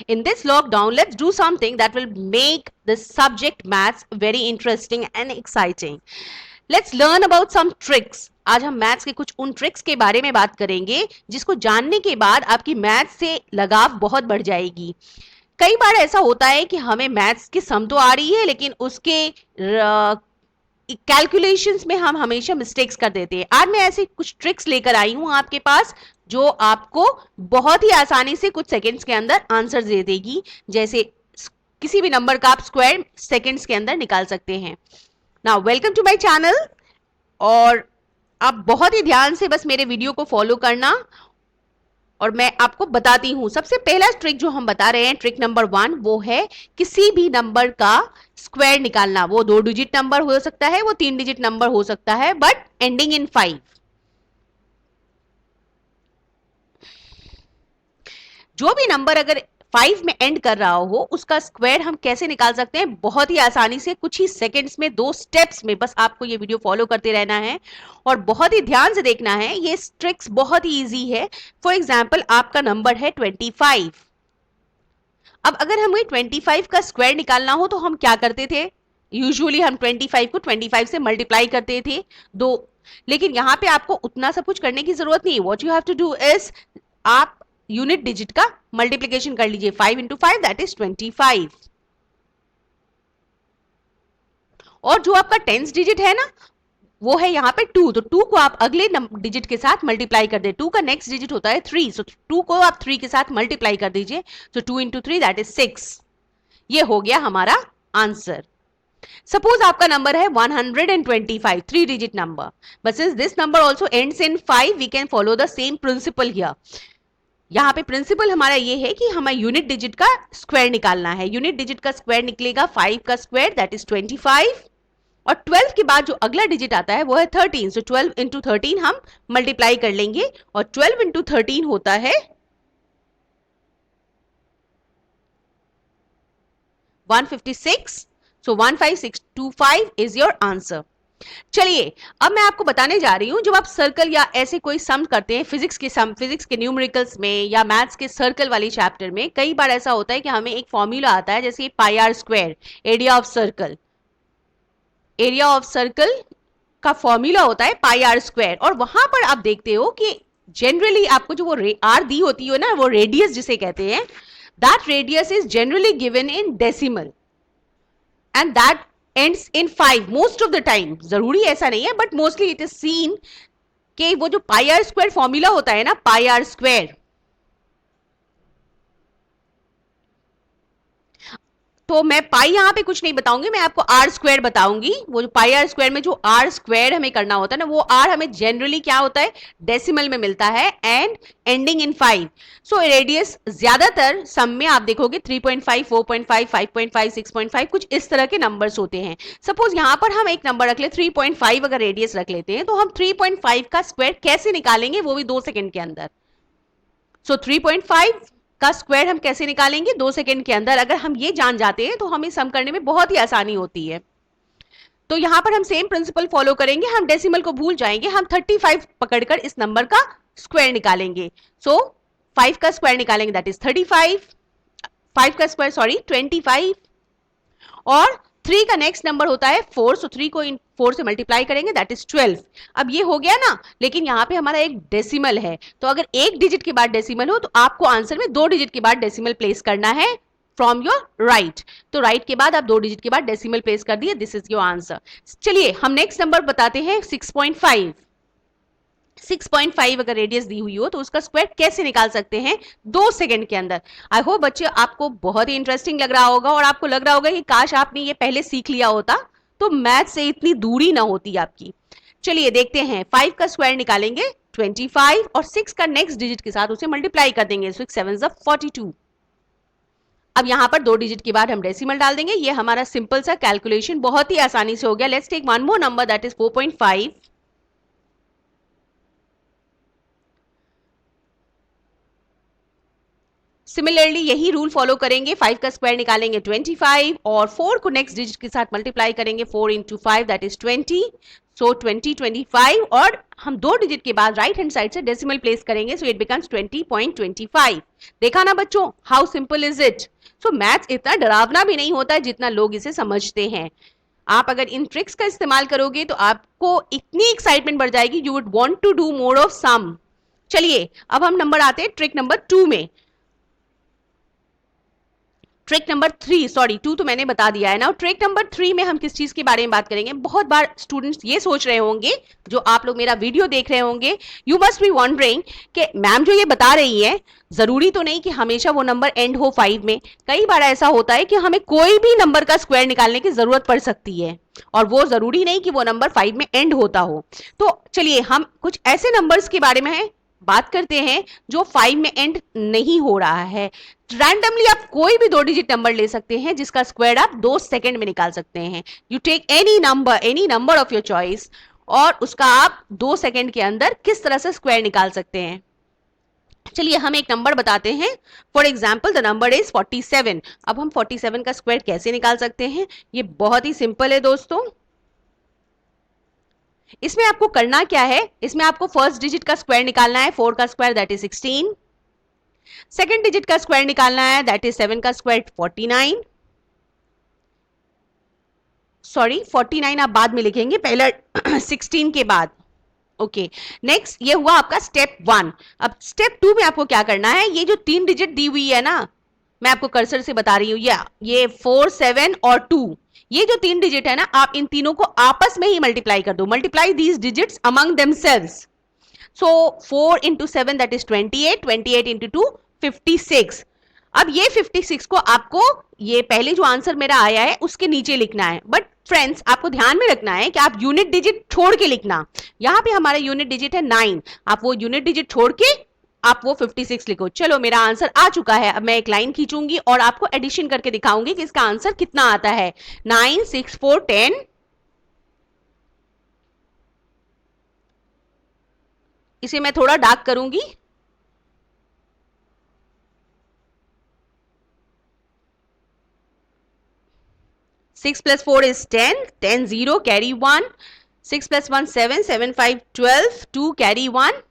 In this lockdown, let's do something that will make the subject maths very interesting and exciting. Let's learn about some tricks. आज हम maths के कुछ उन tricks के बारे में बात करेंगे जिसको जानने के बाद आपकी मैथ्स से लगाव बहुत बढ़ जाएगी. कई बार ऐसा होता है कि हमें मैथ्स की सम तो आ रही है लेकिन उसके कैलकुलेशंस में हम हमेशा मिस्टेक्स कर देते हैं. आज मैं ऐसी कुछ ट्रिक्स लेकर आई हूं आपके पास जो आपको बहुत ही आसानी से कुछ सेकंड्स के अंदर आंसर दे देगी. जैसे किसी भी नंबर का आप स्क्वायर सेकंड्स के अंदर निकाल सकते हैं. Now welcome to my channel, और आप बहुत ही ध्यान से बस मेरे वीडियो को फॉलो करना और मैं आपको बताती हूं. सबसे पहला ट्रिक जो हम बता रहे हैं, ट्रिक नंबर 1, वो है किसी भी नंबर का स्क्वायर निकालना. वो 2 डिजिट नंबर हो सकता है, वो 3 डिजिट नंबर हो सकता है, बट एंडिंग इन 5. जो भी नंबर अगर 5 में एंड कर रहा हो उसका स्क्वायर हम कैसे निकाल सकते हैं? बहुत ही आसानी से, कुछ ही सेकंड्स में, 2 स्टेप्स में. बस आपको ये वीडियो फॉलो करते रहना है और बहुत ही ध्यान से देखना है. ये ट्रिक्स बहुत ही इजी है. फॉर एग्जांपल, आपका नंबर है 25. अब अगर हमें 25 का स्क्वायर निकालना हो तो हम क्या करते थे? यूजुअली हम 25 को 25 से मल्टीप्लाई करते थे दो. लेकिन यहां पे आपको उतना सब कुछ करने की जरूरत नहीं. What you have to do is, आप यूनिट डिजिट का मल्टीप्लिकेशन कर लीजिए. 5 इंटू 5 दैट इज 25. और जो आपका टेंस डिजिट है ना, वो है यहाँ पे 2. तो 2 को आप अगले डिजिट के साथ मल्टीप्लाई कर दे. 2 का नेक्स्ट डिजिट होता है 3. सो 2 को आप 3 के साथ मल्टीप्लाई कर दीजिए. तो 2 इंटू 3 दैट इज 6. ये हो गया हमारा आंसर. सपोज आपका नंबर है 125, 3 digit number. But since this number also ends in 5, we can follow the same principle here. यहाँ पे प्रिंसिपल हमारा ये है कि हमें यूनिट डिजिट का स्क्वायर निकालना है. यूनिट डिजिट का स्क्वायर निकलेगा 5 का स्क्वायर दैट इज 25. और 12 के बाद जो अगला डिजिट आता है वो है 13. सो 12 इंटू 13 हम मल्टीप्लाई कर लेंगे और 12 इंटू 13 होता है 156. सो 15625 इज योर आंसर. चलिए अब मैं आपको बताने जा रही हूं, जब आप सर्कल या ऐसे कोई सम करते हैं फिजिक्स के सम, फिजिक्स के न्यूमेरिकल्स में या मैथ्स के सर्कल वाली चैप्टर में, कई बार ऐसा होता है कि हमें एक फॉर्मूला आता है जैसे pi r square, area of circle. Area of circle का फॉर्मूला होता है पाई आर स्क्वायर. और वहां पर आप देखते हो कि जनरली आपको जो वो आर दी होती है ना, वो रेडियस जिसे कहते हैं, that radius is generally given in decimal and that ends in 5 most of the time. जरूरी ऐसा नहीं है, but mostly it is seen कि वो जो पाई आर स्क्वायर फॉर्मूला होता है ना, पाई आर स्क्वायर, तो मैं पाई यहाँ पे कुछ नहीं बताऊंगी, मैं आपको आर स्क्वायर बताऊंगी. वो जो पाई आर स्क्वायर में जो आर स्क्वायर हमें करना होता है ना, वो आर हमें जनरली क्या होता है, डेसिमल में मिलता है and ending in 5. So radius ज्यादातर सम में आप देखोगे 3.5, 4.5, 5.5, 6.5 कुछ इस तरह के नंबर्स होते हैं. सपोज यहाँ पर हम एक नंबर रख ले 3.5, अगर रेडियस रख लेते हैं तो हम 3.5 का स्क्वायर कैसे निकालेंगे, वो भी 2 सेकेंड के अंदर. सो 3.5 का स्क्वायर हम कैसे निकालेंगे 2 सेकेंड के अंदर. अगर हम ये जान जाते हैं तो हमें सम करने में बहुत ही आसानी होती है. तो यहां पर हम सेम प्रिंसिपल फॉलो करेंगे. हम डेसिमल को भूल जाएंगे, हम 35 पकड़कर इस नंबर का स्क्वायर निकालेंगे. सो 5 का स्क्वायर निकालेंगे दैट इज 35. 5 का स्क्वायर सॉरी 25. और 3 का नेक्स्ट नंबर होता है 4. सो 3 को 4 से मल्टीप्लाई करेंगे दैट इज 12. अब ये हो गया ना, लेकिन यहाँ पे हमारा एक डेसिमल है, तो अगर एक डिजिट के बाद डेसिमल हो तो आपको आंसर में 2 डिजिट के बाद डेसिमल प्लेस करना है फ्रॉम योर राइट. तो राइट के बाद आप 2 डिजिट के बाद डेसिमल प्लेस कर दिए. This is your answer. चलिए हम नेक्स्ट नंबर बताते हैं 6.5. 6.5 अगर रेडियस दी हुई हो तो उसका स्क्वायर कैसे निकाल सकते हैं 2 सेकंड के अंदर. आई होप बच्चे आपको बहुत ही इंटरेस्टिंग लग रहा होगा और आपको लग रहा होगा कि काश आपने ये पहले सीख लिया होता तो मैथ से इतनी दूरी ना होती आपकी. चलिए देखते हैं. 5 का स्क्वायर निकालेंगे 25 और 6 का नेक्स्ट डिजिट के साथ उसे मल्टीप्लाई कर देंगे. 6 7 42. अब यहां पर 2 डिजिट के बाद हम डेसिमल डाल देंगे. ये हमारा सिंपल सा कैलकुलेशन बहुत ही आसानी से हो गया. Let's take one more number that is 4.5. Similarly यही रूल फॉलो करेंगे. 5 का स्क्वायर निकालेंगे 25 और 4 को नेक्स्ट डिजिट के साथ मल्टीप्लाई करेंगे. 4 इंटू 5 दैट इज 20. सो 20, 25 और हम 2 डिजिट के बाद राइट हैंड साइड से डेसिमल प्लेस करेंगे, सो इट बिकम्स 20.25। देखा ना बच्चों, how simple is it. So maths इतना डरावना भी नहीं होता है जितना लोग इसे समझते हैं। आप अगर इन ट्रिक्स का इस्तेमाल करोगे तो आपको इतनी एक्साइटमेंट बढ़ जाएगी, you would want to do more of some. चलिए अब हम नंबर आते हैं ट्रिक नंबर 2 में। ट्रिक नंबर 3, सॉरी 2 तो मैंने बता दिया है ना। ट्रिक नंबर 3 में हम किस चीज के बारे में बात करेंगे। बहुत बार स्टूडेंट्स ये सोच रहे होंगे, जो आप लोग मेरा वीडियो देख रहे होंगे, यू मस्ट बी वंडरिंग कि मैम जो ये बता रही है, जरूरी तो नहीं कि हमेशा वो नंबर एंड हो 5 में। कई बार ऐसा होता है कि हमें कोई भी नंबर का स्क्वायर निकालने की जरूरत पड़ सकती है, और वो जरूरी नहीं कि वो नंबर 5 में एंड होता हो। तो चलिए हम कुछ ऐसे नंबर्स के बारे में बात करते हैं जो 5 में एंड नहीं हो रहा है। रैंडमली आप कोई भी 2 डिजिट नंबर ले सकते हैं जिसका स्क्वायर आप 2 सेकंड में निकाल सकते हैं। You take any number of your choice, और उसका आप 2 सेकंड के अंदर किस तरह से स्क्वायर निकाल सकते हैं। चलिए हम एक नंबर बताते हैं। For example the number is 47। अब हम 47 का स्क्वायर कैसे निकाल सकते हैं, ये बहुत ही सिंपल है दोस्तों। इसमें आपको करना क्या है, इसमें आपको फर्स्ट डिजिट का स्क्वायर निकालना है। 4 का square that is 16। Second digit का स्क्वायर निकालना है, दैट इज 7 का स्क्वायर 49। सॉरी 49 आप बाद में लिखेंगे, पहले 16 के बाद। ओके नेक्स्ट, ये हुआ आपका स्टेप 1। अब स्टेप 2 में आपको क्या करना है, ये जो 3 डिजिट दी हुई है ना, मैं आपको कर्सर से बता रही हूं, ये 4, 7 और 2, ये जो 3 डिजिट है ना, आप इन तीनों को आपस में ही मल्टीप्लाई कर दो। Multiply these digits among themselves. So 4 into 7 that is 28, 28 into 2 56। अब ये 56 को आपको ये पहले जो आंसर मेरा आया है उसके नीचे लिखना है। बट फ्रेंड्स आपको ध्यान में रखना है कि आप यूनिट डिजिट छोड़ के लिखना। यहां पे हमारा यूनिट डिजिट है 9, आप वो यूनिट डिजिट छोड़ के आप वो 56 लिखो। चलो मेरा आंसर आ चुका है। अब मैं एक लाइन खींचूंगी और आपको एडिशन करके दिखाऊंगी कि इसका आंसर कितना आता है। 9, 6, 4, 10। इसे मैं थोड़ा डार्क करूंगी। 6 plus 4 is 10, 10 0 carry 1, 6 plus 1 7, 7 5 12, 2 carry 1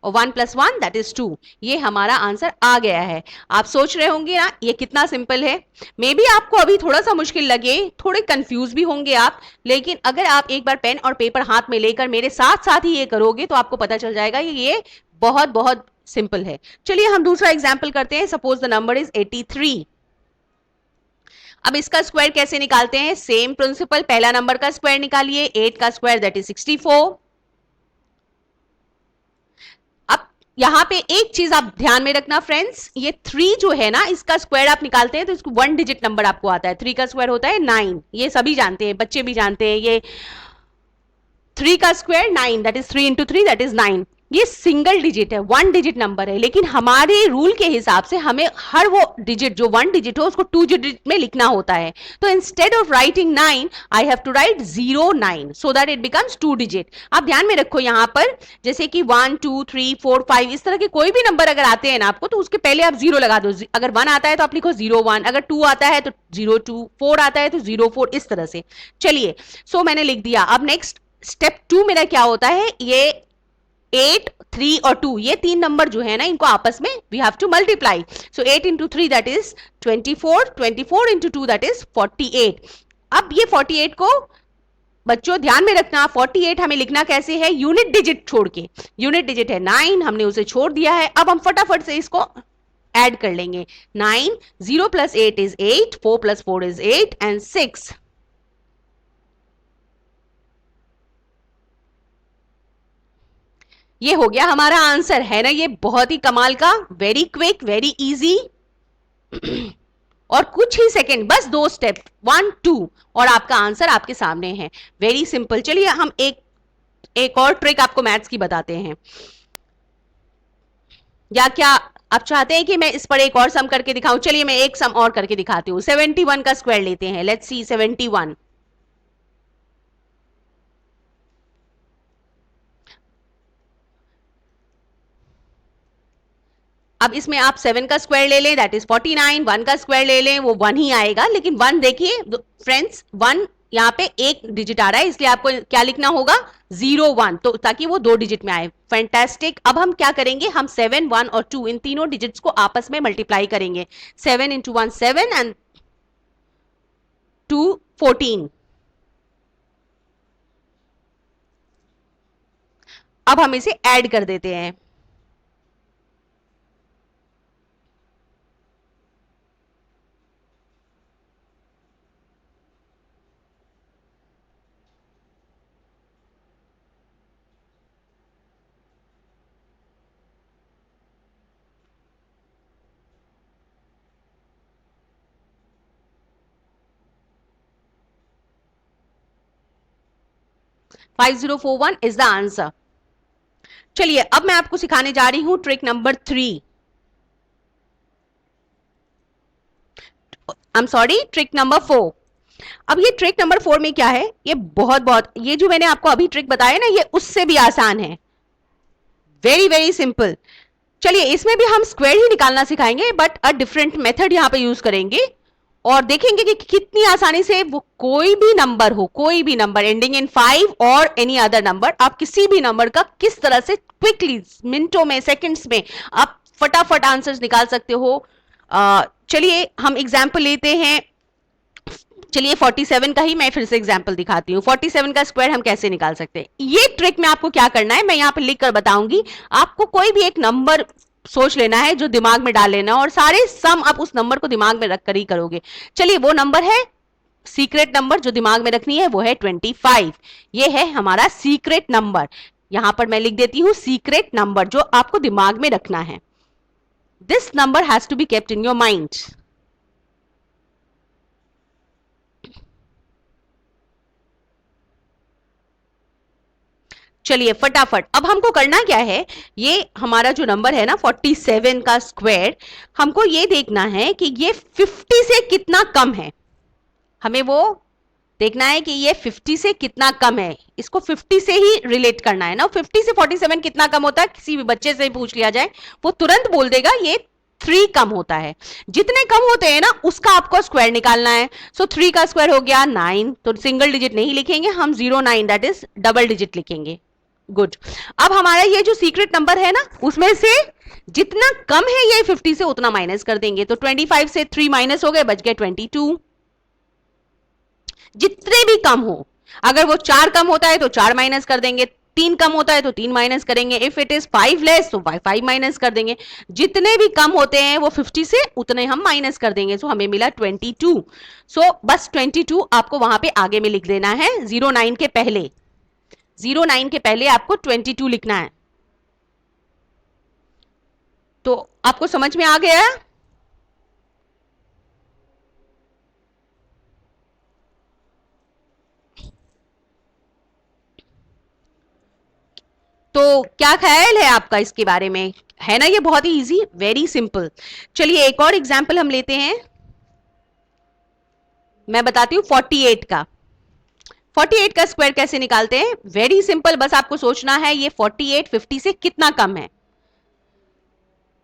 और 1 plus 1 that is 2। ये हमारा आंसर आ गया है। आप सोच रहे होंगे ना ये कितना सिंपल है। मे बी आपको अभी थोड़ा सा मुश्किल लगे, थोड़े कंफ्यूज भी होंगे आप, लेकिन अगर आप एक बार पेन और पेपर हाथ में लेकर मेरे साथ साथ ही ये करोगे तो आपको पता चल जाएगा कि ये बहुत बहुत सिंपल है। चलिए हम दूसरा एग्जाम्पल करते हैं। Suppose the number is 83। अब इसका स्क्वायर कैसे निकालते हैं, सेम प्रिंसिपल। पहला नंबर का स्क्वायर निकालिए, 8 का स्क्वायर दैट इज 64। अब यहां पे एक चीज आप ध्यान में रखना फ्रेंड्स, ये 3 जो है ना, इसका स्क्वायर आप निकालते हैं तो इसको 1 डिजिट नंबर आपको आता है। 3 का स्क्वायर होता है 9, ये सभी जानते हैं, बच्चे भी जानते हैं। ये 3 का square 9 that is 3 into 3 that is 9। ये सिंगल डिजिट है, 1 डिजिट नंबर है, लेकिन हमारे रूल के हिसाब से हमें हर वो डिजिट जो 1 डिजिट हो उसको 2 डिजिट में लिखना होता है। तो instead of writing 9 I have to write 09 so that it becomes 2 digit. आप ध्यान में रखो यहां पर, जैसे कि 1 2 3 4 5 इस तरह के कोई भी नंबर अगर आते हैं ना आपको, तो उसके पहले आप 0 लगा दो। अगर 1 आता है तो आप लिखो 01, अगर 2 आता है तो 02, 4 आता है तो 04, इस तरह से। चलिए सो मैंने लिख दिया। अब नेक्स्ट स्टेप 2 मेरा क्या होता है, ये 8, 3 और 2 ये 3 नंबर जो है ना, इनको आपस में we have to multiply. So 8 into 3 that is 24, 24 into 2 that is 48। अब ये 48 को बच्चों ध्यान में रखना, 48 हमें लिखना कैसे है, यूनिट डिजिट छोड़ के। यूनिट डिजिट है 9, हमने उसे छोड़ दिया है। अब हम फटाफट से इसको ऐड कर लेंगे। 9, 0 plus 8 is 8, 4 plus 4 is 8 and 6। ये हो गया हमारा आंसर, है ना। ये बहुत ही कमाल का, वेरी क्विक, वेरी इजी, और कुछ ही सेकंड, बस 2 स्टेप, 1 2 और आपका आंसर आपके सामने है। Very simple. चलिए हम एक और ट्रिक आपको मैथ्स की बताते हैं। या क्या आप चाहते हैं कि मैं इस पर एक और सम करके दिखाऊं? चलिए मैं एक सम और करके दिखाती हूं। 71 का स्क्वायर लेते हैं। Let's see 71। अब इसमें आप 7 का स्क्वायर ले लें, दैट इज 49। 1 का स्क्वायर ले लें, वो 1 ही आएगा, लेकिन 1 देखिए फ्रेंड्स, 1 यहाँ पे एक डिजिट आ रहा है, इसलिए आपको क्या लिखना होगा 0 1, तो ताकि वो 2 डिजिट में आए। फैंटास्टिक। अब हम क्या करेंगे, हम 7 1 और 2 इन तीनों डिजिट्स को आपस में मल्टीप्लाई करेंगे। 7 इंटू 1 7 एंड 2 14। अब हम इसे ऐड कर देते हैं। Five 5041 is the answer. चलिए अब मैं आपको सिखाने जा रही हूं trick number 3। I am sorry, trick number 4। अब ये ट्रिक नंबर 4 में क्या है, ये बहुत बहुत, ये जो मैंने आपको अभी ट्रिक बताया ना, ये उससे भी आसान है। Very very simple. चलिए इसमें भी हम स्क्वायर ही निकालना सिखाएंगे, बट अ डिफरेंट मेथड यहां पे यूज करेंगे और देखेंगे कि कितनी आसानी से वो कोई भी नंबर हो, कोई भी नंबर एंडिंग इन 5 और एनी अदर नंबर, आप किसी भी नंबर का किस तरह से क्विकली, मिनटों में, सेकंड्स में आप फटाफट आंसर्स निकाल सकते हो। चलिए हम एग्जाम्पल लेते हैं। चलिए 47 का ही मैं फिर से एग्जांपल दिखाती हूँ। 47 का स्क्वायर हम कैसे निकाल सकते हैं, ये ट्रिक में आपको क्या करना है मैं यहाँ पे लिख कर बताऊंगी। आपको कोई भी एक नंबर सोच लेना है, जो दिमाग में डाल लेना, और सारे सम आप उस नंबर को दिमाग में रख कर ही करोगे। चलिए वो नंबर है, सीक्रेट नंबर जो दिमाग में रखनी है वो है 25। ये है हमारा सीक्रेट नंबर। यहां पर मैं लिख देती हूं सीक्रेट नंबर जो आपको दिमाग में रखना है। This number has to be kept in your mind. चलिए फटाफट, अब हमको करना क्या है, ये हमारा जो नंबर है ना 47 का स्क्वायर, हमको ये देखना है कि ये 50 से कितना कम है। हमें वो देखना है कि ये 50 से कितना कम है, इसको 50 से ही रिलेट करना है ना। 50 से 47 कितना कम होता है, किसी भी बच्चे से पूछ लिया जाए वो तुरंत बोल देगा ये 3 कम होता है। जितने कम होते हैं ना उसका आपको स्क्वायर निकालना है। सो 3 का स्क्वायर हो गया 9, तो सिंगल डिजिट नहीं लिखेंगे हम, 09, दैट इज डबल डिजिट लिखेंगे। गुड। अब हमारा ये जो सीक्रेट नंबर है ना, उसमें से जितना कम है ये 50 से उतना माइनस कर देंगे। तो 25 से 3 माइनस हो गए, बच गए 22। जितने भी कम हो, अगर वो 4 कम होता है तो 4 माइनस कर देंगे, 3 कम होता है तो 3 माइनस करेंगे, इफ इट इज 5 लेस तो 5 माइनस कर देंगे। जितने भी कम होते हैं वो 50 से उतने हम माइनस कर देंगे। सो हमें मिला 22। सो बस 22 आपको वहां पे आगे में लिख देना है, 09 के पहले। 09 के पहले आपको 22 लिखना है। तो आपको समझ में आ गया? तो क्या ख्याल है आपका इसके बारे में, है ना ये बहुत ही इजी, वेरी सिंपल। चलिए एक और एग्जांपल हम लेते हैं, मैं बताती हूं 48 का। 48 का स्क्वायर कैसे निकालते हैं, वेरी सिंपल, बस आपको सोचना है ये 48 50 से कितना कम है।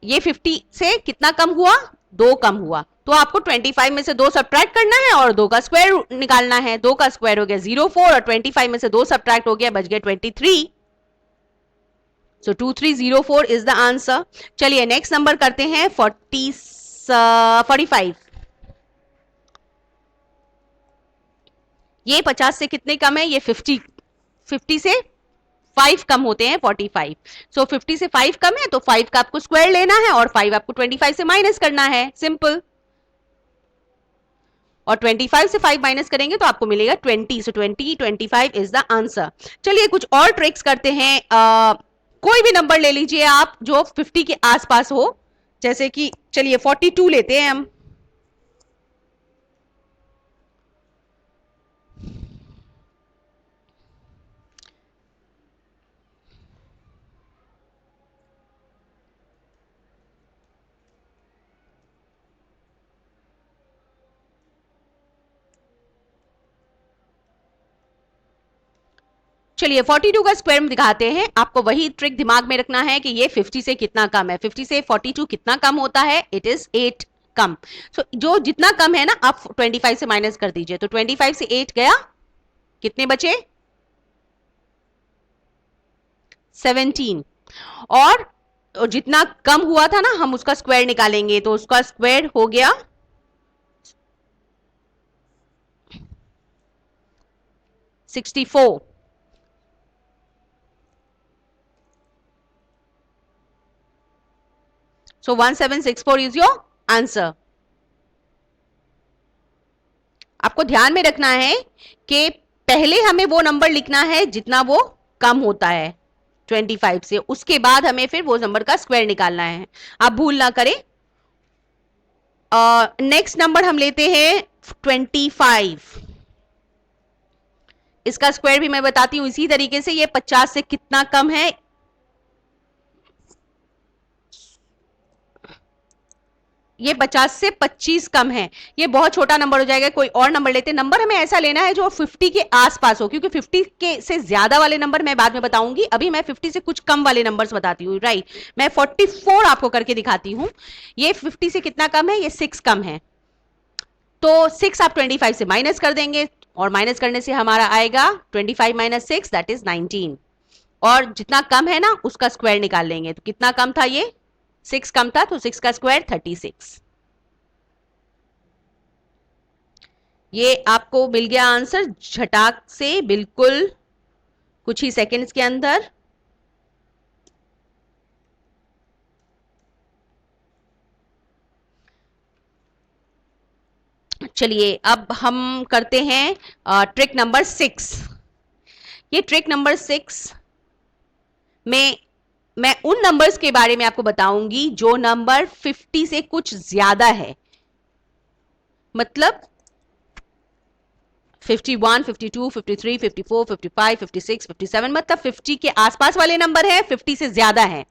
ये 50 से कितना कम हुआ, 2 कम हुआ, तो आपको 25 में से 2 सब्ट्रैक्ट करना है और 2 का स्क्वायर निकालना है। 2 का स्क्वायर हो गया 04 और 25 में से 2 सब्ट्रैक्ट हो गया, बच गया 23। सो 2304 इज द आंसर। चलिए नेक्स्ट नंबर करते हैं 45। ये 50 से कितने कम है, ये 50 से 5 कम होते हैं 45। सो 50 से 5 कम है तो 5 का आपको स्क्वायर लेना है और 5 आपको 25 से माइनस करना है, सिंपल। और 25 से 5 माइनस करेंगे तो आपको मिलेगा 20। सो 25 इज द आंसर। चलिए कुछ और ट्रिक्स करते हैं। कोई भी नंबर ले लीजिए आप जो 50 के आसपास हो, जैसे कि चलिए 42 लेते हैं हम। चलिए 42 का स्क्वायर में दिखाते हैं। आपको वही ट्रिक दिमाग में रखना है कि ये 50 से कितना कम है। 50 से 42 कितना कम होता है, इट इज 8 कम। सो जो जितना कम है ना, आप 25 से माइनस कर दीजिए, तो 25 से 8 गया कितने बचे? 17। और जितना कम हुआ था ना, हम उसका स्क्वायर निकालेंगे, तो उसका स्क्वायर हो गया 64। So 1764 is your answer. आपको ध्यान में रखना है कि पहले हमें वो नंबर लिखना है जितना वो कम होता है 25 से, उसके बाद हमें फिर वो नंबर का स्क्वायर निकालना है, आप भूल ना करें। नेक्स्ट नंबर हम लेते हैं 25। इसका स्क्वायर भी मैं बताती हूं इसी तरीके से। ये 50 से कितना कम है? ये 50 से 25 कम है। ये बहुत छोटा नंबर हो जाएगा, कोई और नंबर लेते हैं। नंबर हमें ऐसा लेना है जो 50 के आसपास हो, क्योंकि 50 के से ज्यादा वाले नंबर मैं बाद में बताऊंगी, अभी मैं 50 से कुछ कम वाले नंबर्स बताती हूँ। राइट, मैं 44 आपको करके दिखाती हूँ। ये 50 से कितना कम है? ये 6 कम है। तो 6 आप 25 से माइनस कर देंगे, और माइनस करने से हमारा आएगा 25 माइनस 6 दैट इज 19। और जितना कम है ना उसका स्क्वायर निकाल लेंगे। तो कितना कम था? ये 6 कम था, तो 6 का स्क्वायर 36। ये आपको मिल गया आंसर झटाक से, बिल्कुल कुछ ही सेकंड्स के अंदर। चलिए अब हम करते हैं ट्रिक नंबर 6। ये ट्रिक नंबर 6 में मैं उन नंबर्स के बारे में आपको बताऊंगी जो नंबर 50 से कुछ ज्यादा है। मतलब 51, 52, 53, 54, 55, 56, 57, मतलब 50 के आसपास वाले नंबर हैं, 50 से ज्यादा हैं।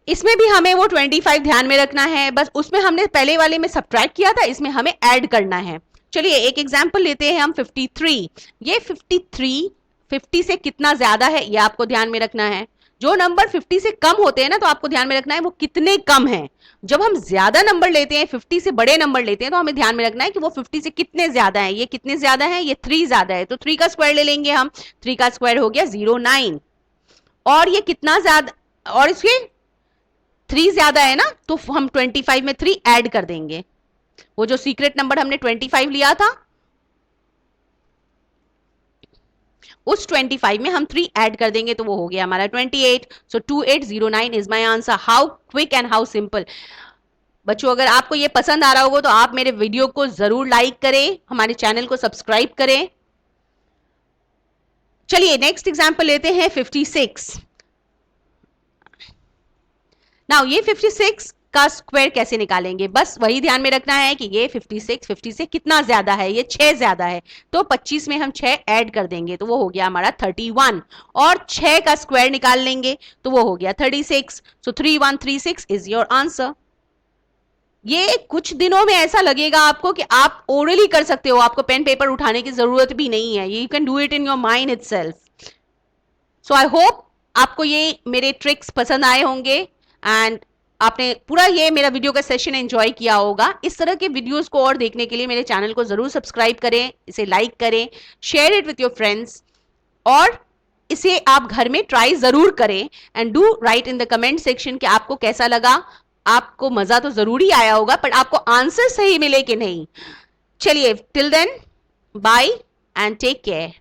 इसमें भी हमें वो 25 ध्यान में रखना है, बस उसमें हमने पहले वाले में सब्ट्रैक्ट किया था, इसमें हमें ऐड करना है। चलिए एक एग्जांपल लेते हैं हम 53। ये 53 50 से कितना ज्यादा है ये आपको ध्यान में रखना है। जो नंबर 50 से कम होते हैं ना, तो आपको ध्यान में रखना है वो कितने कम हैं। जब हम ज्यादा नंबर लेते हैं, 50 से बड़े नंबर लेते हैं, तो हमें ध्यान में रखना है कि वो 50 से कितने ज्यादा है। ये कितने ज्यादा है? ये 3 ज्यादा है, तो 3 का स्क्वायर ले लेंगे हम। 3 का स्क्वायर हो गया 09। और ये कितना ज्यादा, और इसके 3 ज्यादा है ना, तो हम 25 में 3 ऐड कर देंगे। वो जो सीक्रेट नंबर हमने 25 लिया था, उस 25 में हम 3 ऐड कर देंगे, तो वो हो गया हमारा 28। सो 2809 is my answer. How quick and how simple. बच्चों अगर आपको ये पसंद आ रहा होगा तो आप मेरे वीडियो को जरूर लाइक करें, हमारे चैनल को सब्सक्राइब करें। चलिए नेक्स्ट एग्जांपल लेते हैं 56। नाउ ये 56 का स्क्वायर कैसे निकालेंगे? बस वही ध्यान में रखना है कि ये 56 50 से कितना ज्यादा है? ये 6 ज्यादा है, तो 25 में हम 6 ऐड कर देंगे, तो वो हो गया हमारा 31। और 6 का स्क्वायर निकाल लेंगे, तो वो हो गया 36। सो 3136 इज योर आंसर। ये कुछ दिनों में ऐसा लगेगा आपको कि आप ओरली कर सकते हो, आपको पेन पेपर उठाने की जरूरत भी नहीं है। You can do it in your mind itself. So I hope आपको ये मेरे ट्रिक्स पसंद आए होंगे, एंड आपने पूरा ये मेरा वीडियो का सेशन एंजॉय किया होगा। इस तरह के वीडियोस को और देखने के लिए मेरे चैनल को जरूर सब्सक्राइब करें, इसे लाइक करें, share it with your friends, और इसे आप घर में ट्राई जरूर करें। And do right in the comment section कि आपको कैसा लगा। आपको मजा तो जरूरी आया होगा, बट आपको आंसर सही मिले कि नहीं। चलिए till then bye and take care.